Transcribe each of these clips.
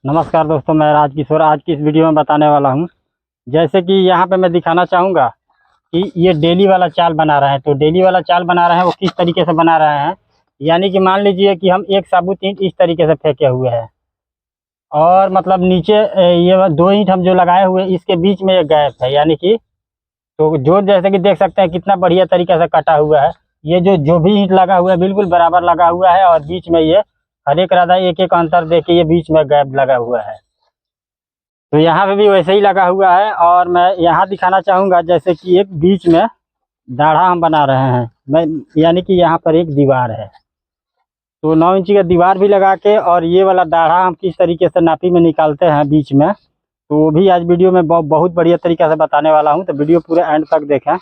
नमस्कार दोस्तों, मैं राज किशोर आज की इस वीडियो में बताने वाला हूं। जैसे कि यहाँ पे मैं दिखाना चाहूँगा कि ये डेली वाला चाल बना रहे हैं। तो डेली वाला चाल बना रहे हैं वो किस तरीके से बना रहे हैं, यानी कि मान लीजिए कि हम एक साबुत ईंट इस तरीके से फेंके हुए हैं और मतलब नीचे ये 2 ईंट हम जो लगाए हुए हैं इसके बीच में एक गैप है, यानी कि तो जो जैसे कि देख सकते हैं कितना बढ़िया तरीके से कटा हुआ है। ये जो भी ईंट लगा हुआ है बिल्कुल बराबर लगा हुआ है और बीच में ये हर एक राधा एक एक अंतर दे के ये बीच में गैप लगा हुआ है। तो यहाँ पे भी वैसे ही लगा हुआ है और मैं यहाँ दिखाना चाहूँगा जैसे कि एक बीच में दाढ़ा हम बना रहे हैं। मैं यानी कि यहाँ पर एक दीवार है, तो 9 इंची का दीवार भी लगा के और ये वाला दाढ़ा हम किस तरीके से नापी में निकालते हैं बीच में, तो वो भी आज वीडियो में बहुत बढ़िया तरीके से बताने वाला हूँ। तो वीडियो पूरे एंड तक देखें।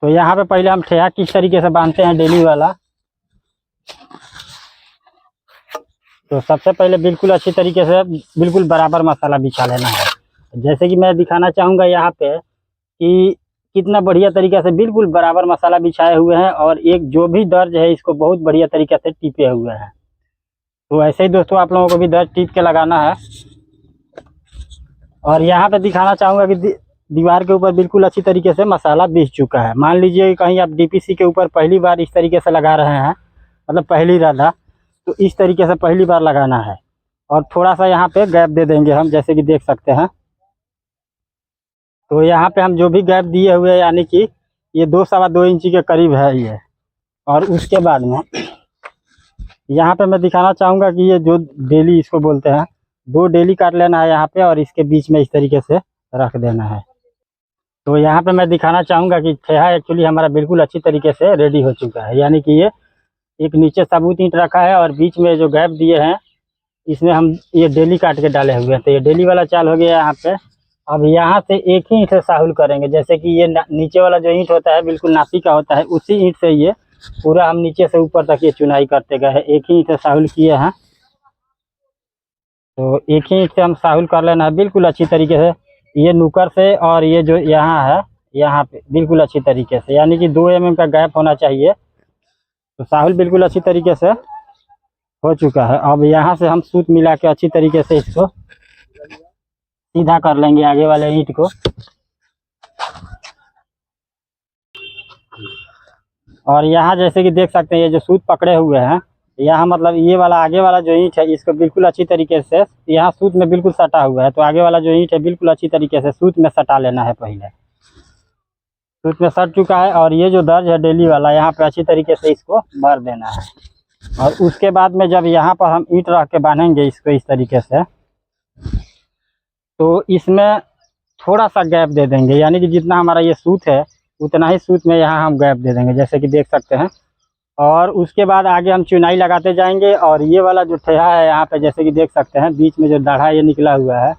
तो यहाँ पे पहले हम ठेहा किस तरीके से बांधते हैं डेली वाला। तो सबसे पहले बिल्कुल अच्छी तरीके से बिल्कुल बराबर मसाला बिछा लेना है। जैसे कि मैं दिखाना चाहूँगा यहाँ पे कि कितना बढ़िया तरीके से बिल्कुल बराबर मसाला बिछाए हुए हैं और एक जो भी दर्ज है इसको बहुत बढ़िया तरीके से टीपे हुए हैं। तो ऐसे ही दोस्तों आप लोगों को भी दर्ज टीप के लगाना है। और यहाँ पे दिखाना चाहूँगा कि दीवार के ऊपर बिल्कुल अच्छी तरीके से मसाला बिछ चुका है। मान लीजिए कहीं आप डीपीसी के ऊपर पहली बार इस तरीके से लगा रहे हैं, मतलब पहली राधा, तो इस तरीके से पहली बार लगाना है और थोड़ा सा यहाँ पे गैप दे देंगे हम, जैसे कि देख सकते हैं। तो यहाँ पे हम जो भी गैप दिए हुए हैं यानी कि ये 2 इंची के करीब है ये। और उसके बाद में यहाँ पे मैं दिखाना चाहूँगा कि ये जो डेली इसको बोलते हैं 2 डेली काट लेना है यहाँ पे और इसके बीच में इस तरीके से रख देना है। तो यहाँ पे मैं दिखाना चाहूँगा कि ठेहा एक्चुअली हमारा बिल्कुल अच्छी तरीके से रेडी हो चुका है, यानी कि ये एक नीचे साबुत ईंट रखा है और बीच में जो गैप दिए हैं इसमें हम ये डेली काट के डाले हुए हैं। तो ये डेली वाला चाल हो गया यहाँ पे। अब यहाँ से एक ही ईंट से साहुल करेंगे, जैसे कि ये नीचे वाला जो ईंट होता है बिल्कुल नापी का होता है, उसी ईंट से ये पूरा हम नीचे से ऊपर तक ये चुनाई करते गए हैं। एक ही ईंट से साहुल किए हैं, तो एक ही ईंट से हम साहुल कर लेना है बिल्कुल अच्छी तरीके से। ये नुकर से और ये जो यहाँ है यहाँ पे बिल्कुल अच्छी तरीके से, यानी कि 2 mm का गैप होना चाहिए। तो साहुल बिल्कुल अच्छी तरीके से हो चुका है। अब यहाँ से हम सूत मिला के अच्छी तरीके से इसको सीधा कर लेंगे आगे वाले ईंट को। और यहाँ जैसे कि देख सकते हैं ये जो सूत पकड़े हुए हैं, यहाँ मतलब ये वाला आगे वाला जो ईंट है इसको बिल्कुल अच्छी तरीके से यहाँ सूत में बिल्कुल सटा हुआ है। तो आगे वाला जो ईंट है बिल्कुल अच्छी तरीके से सूत में सटा लेना है। पहले सूत में सट चुका है और ये जो दर्ज है डेली वाला यहाँ पे अच्छी तरीके से इसको भर देना है। और उसके बाद में जब यहाँ पर हम ईंट रख के बांधेंगे इसको इस तरीके से, तो इसमें थोड़ा सा गैप दे देंगे, यानी कि जितना हमारा ये सूत है उतना ही सूत में यहाँ हम गैप दे देंगे, जैसे कि देख सकते हैं। और उसके बाद आगे हम चुनाई लगाते जाएंगे। और ये वाला जो ठेहा है यहाँ पे जैसे कि देख सकते हैं बीच में जो दाढ़ा ये निकला हुआ है,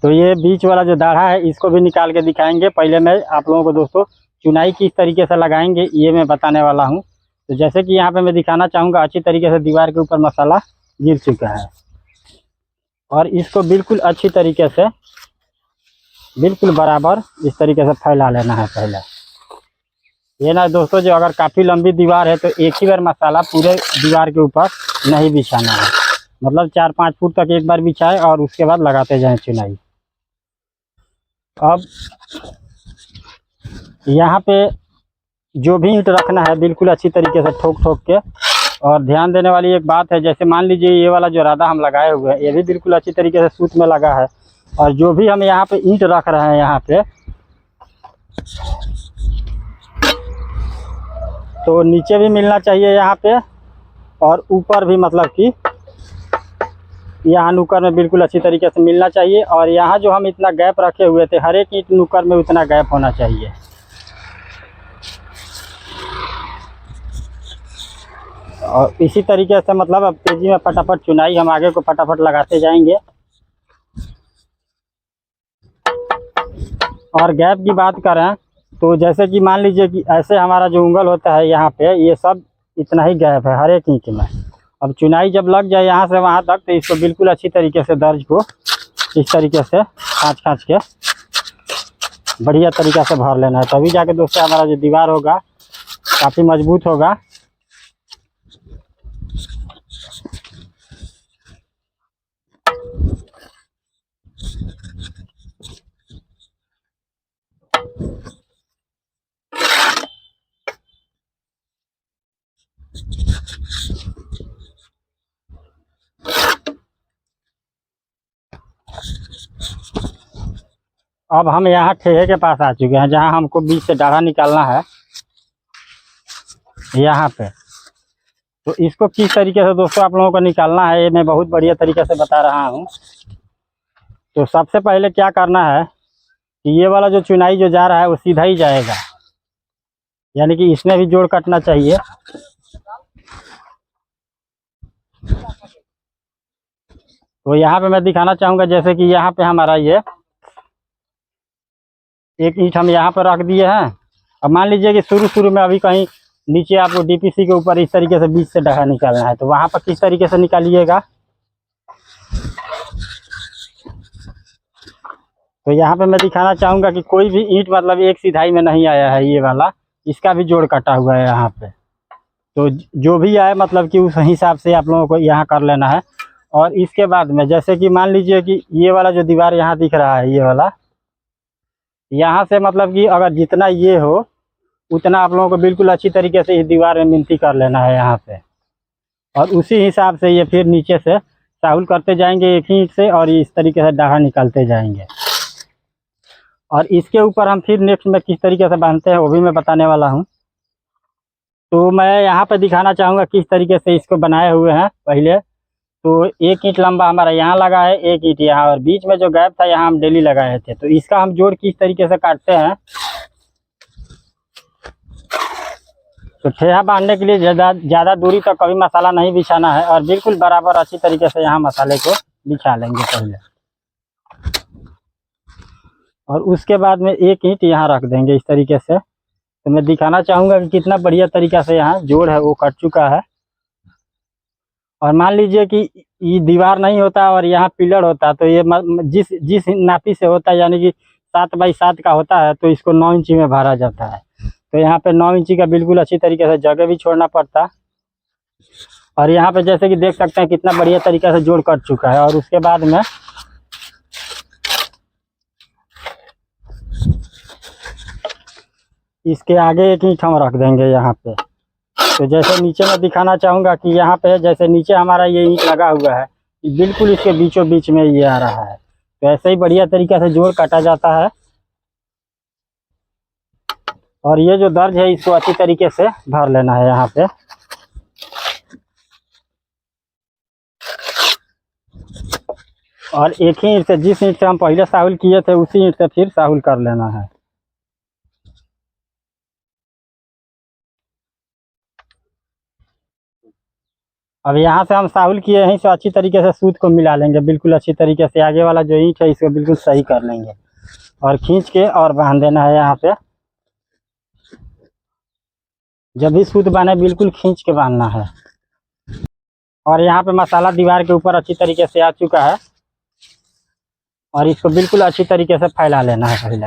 तो ये बीच वाला जो दाढ़ा है इसको भी निकाल के दिखाएंगे। पहले मैं आप लोगों को दोस्तों चुनाई किस तरीके से लगाएंगे ये मैं बताने वाला हूँ। तो जैसे कि यहाँ पे मैं दिखाना चाहूँगा अच्छी तरीके से दीवार के ऊपर मसाला गिर चुका है और इसको बिल्कुल अच्छी तरीके से बिल्कुल बराबर इस तरीके से फैला लेना है। पहले ये ना दोस्तों, जो अगर काफ़ी लंबी दीवार है तो एक ही बार मसाला पूरे दीवार के ऊपर नहीं बिछाना है, मतलब 4-5 फुट तक एक बार बिछाए और उसके बाद लगाते जाएं चुनाई। अब यहाँ पे जो भी ईंट रखना है बिल्कुल अच्छी तरीके से ठोक ठोक के। और ध्यान देने वाली एक बात है, जैसे मान लीजिए ये वाला जो राधा हम लगाए हुए हैं ये भी बिल्कुल अच्छी तरीके से सूत में लगा है। और जो भी हम यहाँ पे ईंट रख रहे हैं यहाँ पे, तो नीचे भी मिलना चाहिए यहाँ पे और ऊपर भी, मतलब कि यहाँ नुकर में बिल्कुल अच्छी तरीके से मिलना चाहिए। और यहाँ जो हम इतना गैप रखे हुए थे हर एक ईंट नुकर में उतना गैप होना चाहिए। और इसी तरीके से मतलब अब तेजी में फटाफट चुनाई हम आगे को फटाफट लगाते जाएंगे। और गैप की बात करें तो जैसे कि मान लीजिए कि ऐसे हमारा जो उंगल होता है यहाँ पे ये सब इतना ही गैप है हर एक ईंट में। अब चुनाई जब लग जाए यहाँ से वहाँ तक तो इसको बिल्कुल अच्छी तरीके से दर्ज को इस तरीके से खींच के बढ़िया तरीक़ा से भर लेना है, तभी जाके दोस्तों हमारा जो दीवार होगा काफ़ी मजबूत होगा। अब हम यहाँ ठेहे के पास आ चुके हैं, जहाँ हमको बीच से डाढ़ा निकालना है यहाँ पे। तो इसको किस तरीके से दोस्तों आप लोगों को निकालना है, ये मैं बहुत बढ़िया तरीके से बता रहा हूँ। तो सबसे पहले क्या करना है कि ये वाला जो चुनाई जो जा रहा है वो सीधा ही जाएगा, यानी कि इसमें भी जोड़ काटना चाहिए। तो यहाँ पे मैं दिखाना चाहूँगा, जैसे कि यहाँ पे हमारा ये एक ईंट हम यहाँ पर रख दिए हैं। अब मान लीजिए कि शुरू में अभी कहीं नीचे आपको डीपीसी के ऊपर इस तरीके से बीच से डाढ़ा निकालना है, तो वहाँ पर किस तरीके से निकालिएगा। तो यहाँ पे मैं दिखाना चाहूँगा कि कोई भी ईंट मतलब एक सिधाई में नहीं आया है, ये वाला इसका भी जोड़ काटा हुआ है यहाँ पे। तो जो भी आए मतलब कि उस हिसाब से आप लोगों को यहाँ कर लेना है। और इसके बाद में जैसे कि मान लीजिए कि ये वाला जो दीवार यहाँ दिख रहा है, ये वाला यहाँ से मतलब कि अगर जितना ये हो उतना आप लोगों को बिल्कुल अच्छी तरीके से इस दीवार में मिनती कर लेना है यहाँ पे। और उसी हिसाब से ये फिर नीचे से साहुल करते जाएंगे एक ही ईंट से, और इस तरीके से डाढ़ा निकालते जाएंगे। और इसके ऊपर हम फिर नेक्स्ट में किस तरीके से बांधते हैं वो भी मैं बताने वाला हूँ। तो मैं यहाँ पे दिखाना चाहूँगा किस तरीके से इसको बनाए हुए हैं पहले। तो एक ईंट लंबा हमारा यहाँ लगा है, एक ईंट यहाँ, और बीच में जो गैप था यहाँ हम डेली लगाए थे। तो इसका हम जोड़ किस तरीके से काटते हैं। तो ठेहा बांधने के लिए ज़्यादा दूरी तक कभी मसाला नहीं बिछाना है, और बिल्कुल बराबर अच्छी तरीके से यहाँ मसाले को बिछा लेंगे पहले। और उसके बाद में एक ईंट यहाँ रख देंगे इस तरीके से। तो मैं दिखाना चाहूँगा कि कितना बढ़िया तरीका से यहाँ जोड़ है वो कट चुका है। और मान लीजिए कि ये दीवार नहीं होता और यहाँ पिलर होता, तो ये जिस नापी से होता है, यानी कि 7 बाई 7 का होता है, तो इसको 9 इंची में भरा जाता है। तो यहाँ पे 9 इंची का बिल्कुल अच्छी तरीके से जगह भी छोड़ना पड़ता। और यहाँ पे जैसे कि देख सकते हैं कितना बढ़िया तरीके से जोड़ कट चुका है। और उसके बाद में इसके आगे एक ईंट हम रख देंगे यहाँ पे। तो जैसे नीचे मैं दिखाना चाहूँगा कि यहाँ पे जैसे नीचे हमारा ये ईंट लगा हुआ है, बिल्कुल इसके बीचों बीच में ये आ रहा है। तो ऐसे ही बढ़िया तरीके से जोड़ काटा जाता है। और ये जो दर्ज है इसको अच्छी तरीके से भर लेना है यहाँ पे। और एक ही ईंट से, जिस ईंट से हम पहले साहुल किए थे उसी ईंट से फिर साहुल कर लेना है। अब यहाँ से हम साहुल किए यहीं से अच्छी तरीके से सूत को मिला लेंगे, बिल्कुल अच्छी तरीके से। आगे वाला जो ईंट है इसको बिल्कुल सही कर लेंगे और खींच के और बांध देना है यहाँ पे। जब भी सूत बांधे बिल्कुल खींच के बांधना है। और यहाँ पे मसाला दीवार के ऊपर अच्छी तरीके से आ चुका है, और इसको बिल्कुल अच्छी तरीके से फैला लेना है पहले।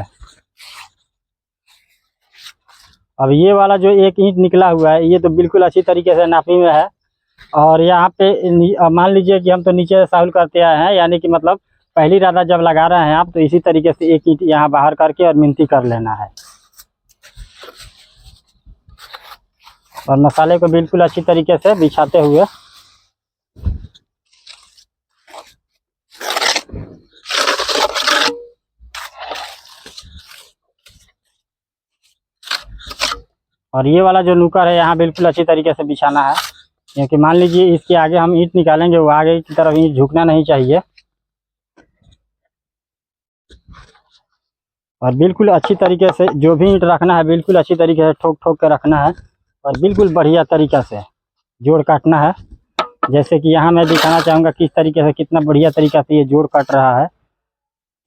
अब ये वाला जो एक ईंट निकला हुआ है ये तो बिल्कुल अच्छी तरीके से नापी में है। और यहाँ पे मान लीजिए कि हम तो नीचे से साहुल करते आए हैं, यानी कि मतलब पहली राधा जब लगा रहे हैं आप, तो इसी तरीके से एक ईंट यहाँ बाहर करके और मिनती कर लेना है। और मसाले को बिल्कुल अच्छी तरीके से बिछाते हुए और ये वाला जो नुकर है यहाँ बिल्कुल अच्छी तरीके से बिछाना है, क्योंकि मान लीजिए इसके आगे हम ईंट निकालेंगे, वो आगे की तरफ ईंट झुकना नहीं चाहिए। और बिल्कुल अच्छी तरीके से जो भी ईंट रखना है बिल्कुल अच्छी तरीके से ठोक ठोक के रखना है, और बिल्कुल बढ़िया तरीक़ा से जोड़ काटना है। जैसे कि यहाँ मैं दिखाना चाहूँगा किस तरीके से, कितना बढ़िया तरीक़ा से ये जोड़ काट रहा है।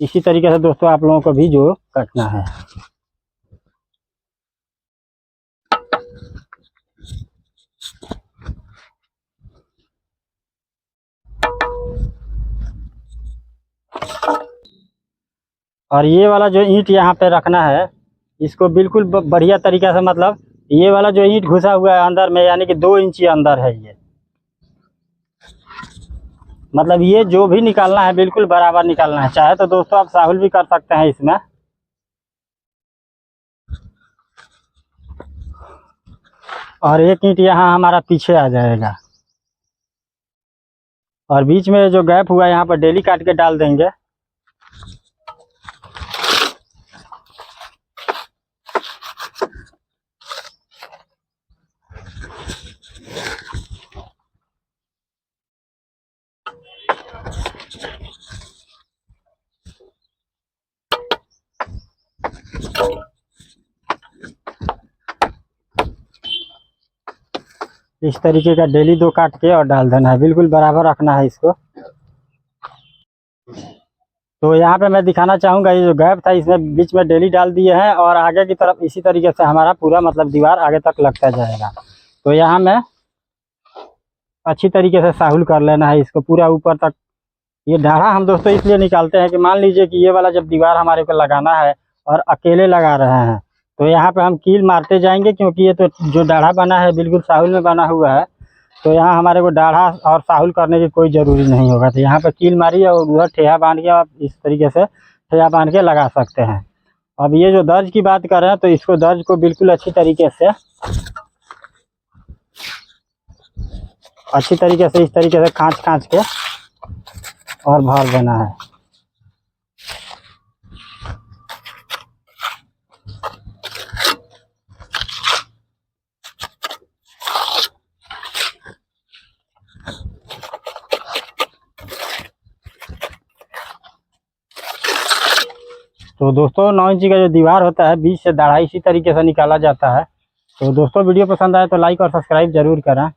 इसी तरीके से दोस्तों आप लोगों को भी जोड़ काटना है। और ये वाला जो ईंट यहाँ पे रखना है इसको बिल्कुल बढ़िया तरीक़ा से, मतलब ये वाला जो ईंट घुसा हुआ है अंदर में, यानी कि 2 इंची अंदर है ये, मतलब ये जो भी निकालना है बिल्कुल बराबर निकालना है। चाहे तो दोस्तों आप साहुल भी कर सकते हैं इसमें। और एक ईंट यहाँ हमारा पीछे आ जाएगा, और बीच में जो गैप हुआ है यहाँ पर डेली काट के डाल देंगे। इस तरीके का डेली 2 काट के और डाल देना है, बिल्कुल बराबर रखना है इसको। तो यहाँ पे मैं दिखाना चाहूँगा ये जो गैप था इसमें बीच में डेली डाल दिए हैं और आगे की तरफ इसी तरीके से हमारा पूरा मतलब दीवार आगे तक लगता जाएगा। तो यहाँ में अच्छी तरीके से साहुल कर लेना है इसको पूरा ऊपर तक। ये डाढ़ा हम दोस्तों इसलिए निकालते हैं कि मान लीजिए कि ये वाला जब दीवार हमारे को लगाना है और अकेले लगा रहे हैं तो यहाँ पे हम कील मारते जाएंगे, क्योंकि ये तो जो डाढ़ा बना है बिल्कुल साहुल में बना हुआ है। तो यहाँ हमारे को डाढ़ा और साहुल करने की कोई ज़रूरी नहीं होगा। तो यहाँ पे कील मारिए और उधर ठेहा बांध के आप इस तरीके से ठेहा बांध के लगा सकते हैं। अब ये जो दर्ज की बात कर रहे हैं तो इसको दर्ज को बिल्कुल अच्छी तरीके से इस तरीके से खाँच के और भर देना है। तो दोस्तों 9 इंची का जो दीवार होता है बीच से दाढ़ा इसी तरीके से निकाला जाता है। तो दोस्तों वीडियो पसंद आए तो लाइक और सब्सक्राइब जरूर करें।